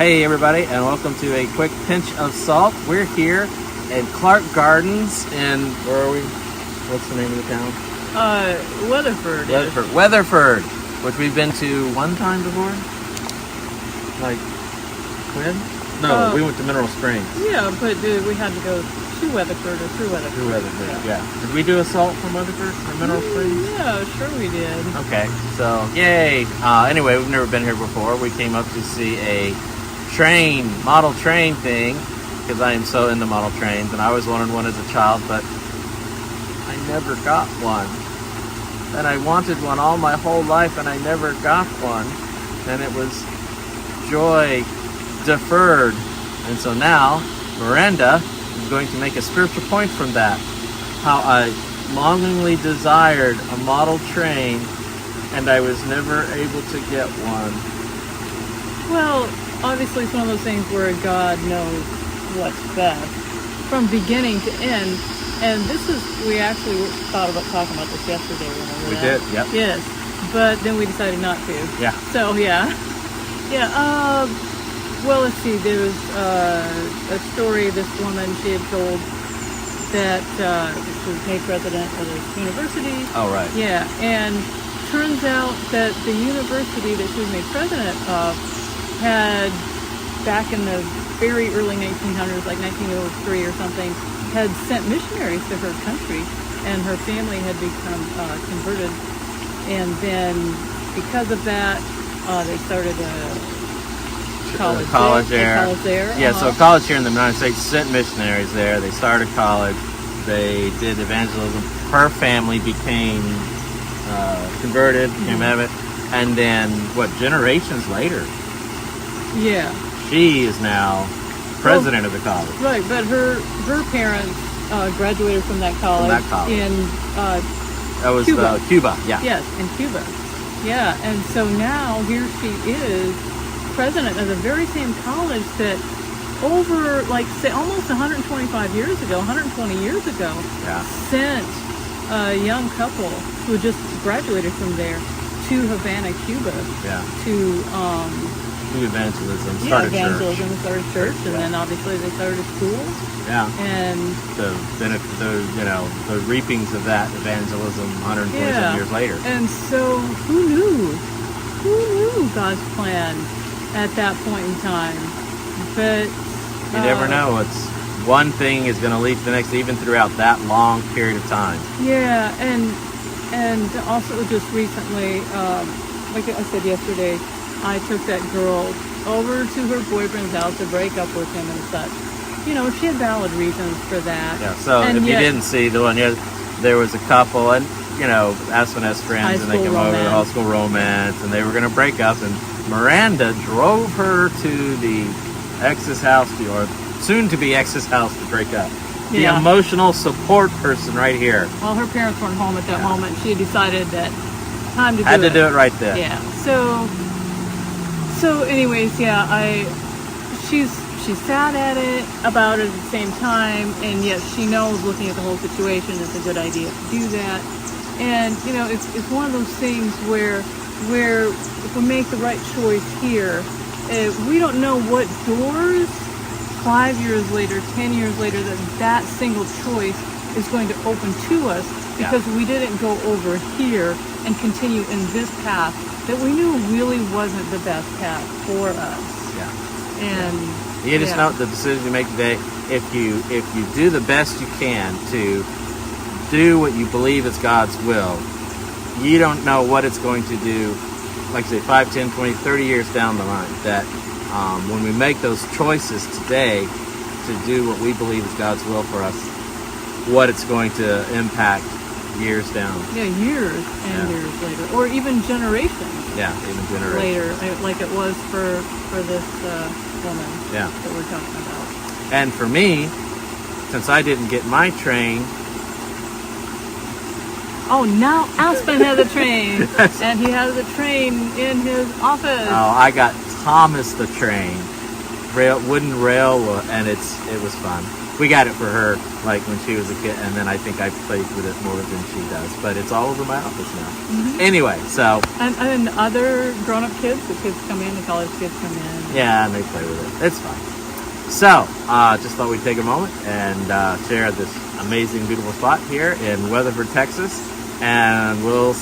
Hey everybody, and welcome to a quick pinch of salt. We're here in Clark Gardens in, where are we? What's the name of the town? Weatherford. Weatherford, which we've been to one time before. Like, when? No, we went to Mineral Springs. Yeah, but we had to go to Weatherford or through Weatherford. Through Weatherford, yeah. Did we do a salt from Weatherford or Mineral Springs? Yeah, sure we did. Okay, so yay. Anyway, we've never been here before. We came up to see a model train thing, because I am so into model trains, and I always wanted one as a child, but I never got one. And I wanted one all my whole life, and I never got one. And it was joy deferred. And so now, Miranda is going to make a spiritual point from that. How I longingly desired a model train, and I was never able to get one. Well, obviously it's one of those things where God knows what's best from beginning to end. And we actually thought about talking about this yesterday. We did, yep. Yes, but then we decided not to. Yeah. So, yeah. Well, let's see. There was a story this woman, she had told that she was made president of this university. Oh, right. Yeah, and turns out that the university that she was made president of had, back in the very early 1900s, like 1903 or something, had sent missionaries to her country, and her family had become converted. And then because of that, they started a college there. Yeah, so a college here in the United States sent missionaries there. They started college. They did evangelism. Her family became converted, became Evan. And then, generations later? Yeah. She is now president of the college. Right, but her parents graduated from that college, in that was Cuba. Cuba, yeah. Yes, in Cuba. Yeah, and so now here she is, president of the very same college that over, almost 125 years ago, 120 years ago, sent a young couple who just graduated from there to Havana, Cuba, to do evangelism, started church, and then obviously they started a school. Yeah. And the benefit, the reapings of that evangelism 127 years later. And so who knew God's plan at that point in time? But you never know. It's one thing is going to lead to the next, even throughout that long period of time. Yeah, and also just recently, like I said yesterday, I took that girl over to her boyfriend's house to break up with him and such. You know, she had valid reasons for that. Yeah, so if you didn't see the one, there was a couple, and, as friends, and they came over to high school romance, and they were going to break up, and Miranda drove her to the ex's house, or soon-to-be ex's house, to break up. The emotional support person right here. Well, her parents weren't home at that moment. She decided that time to do it right then. Yeah, So anyways, she's sad about it at the same time, and yet she knows, looking at the whole situation, it's a good idea to do that. And it's one of those things where if we make the right choice here, we don't know what doors 5 years later, 10 years later, that single choice is going to open to us, because we didn't go over here and continue in this path that we knew really wasn't the best path for us. Yeah. And you just know the decision you make today, if you do the best you can to do what you believe is God's will, you don't know what it's going to do, like I say, 5, 10, 20, 30 years down the line, that when we make those choices today to do what we believe is God's will for us, what it's going to impact years down. Yeah, years and years later, or even generations. Yeah, even generations later, like it was for this woman that we're talking about. And for me, since I didn't get my train. Oh, now Aspen has a train, and he has a train in his office. Oh, I got Thomas the train, wooden rail, and it was fun. we got it for her like when she was a kid, and then I think I played with it more than she does. But it's all over my office now. Anyway, so And other grown-up kids, the kids come in, the college kids come in. yeah, and they play with it. It's fine. So, just thought we'd take a moment and share this amazing, beautiful spot here in Weatherford, Texas, and we'll see